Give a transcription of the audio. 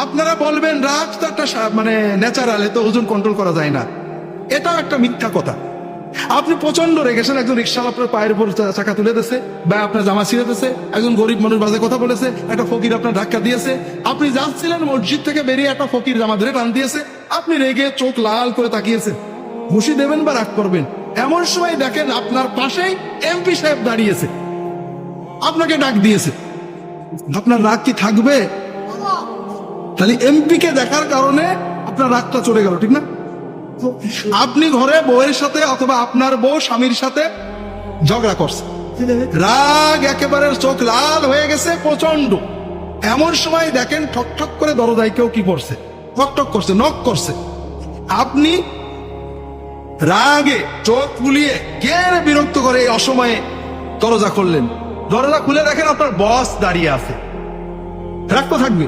আপনারা বলবেন রাগ তো একটা মানে ন্যাচারাল, এত ওজন কন্ট্রোল করা যায় না। এটাও একটা মিথ্যা কথা। আপনি প্রচন্ড রেগেছেন, একজন রিক্সাওয়ালা আপনার পায়ের উপর চাকা তুলে দিয়েছে বা আপনার জামা ছিঁড়ে দিয়েছে, একজন গরিব মানুষ বাজে কথা বলেছে, একটা ফকির আপনার ধাক্কা দিয়েছে, আপনি যাচ্ছিলেন মসজিদ থেকে বেরিয়ে একটা ফকির জামা ধরে টান দিয়েছে, আপনি রেগে চোখ লাল করে তাকিয়েছেন, ঘুষি দেবেন বা রাগ করবেন। এমন সময় দেখেন আপনার পাশেই এমপি সাহেব দাঁড়িয়েছে, আপনাকে ডাক দিয়েছে, আপনার রাগ কি থাকবে? তাহলে এমপি কে দেখার কারণে আপনার রাগটা চলে গেল, ঠিক না? আপনি ঘরে বউয়ের সাথে অথবা আপনার বউ স্বামীর সাথে ঝগড়া করছে, রাগ একেবারে চোখ লাল হয়ে গেছে প্রচন্ড। এমন সময় দেখেন ঠক ঠক করে দরজায় কেউ কি করছে, ঠক ঠক করছে, নক করছে। আপনি রাগে চোখ ফুলিয়ে কে বিরক্ত করে এই অসময়ে দরজা খুললেন, দরজা খুলে দেখেন আপনার বস দাঁড়িয়ে আছে, রাগ তো থাকবে।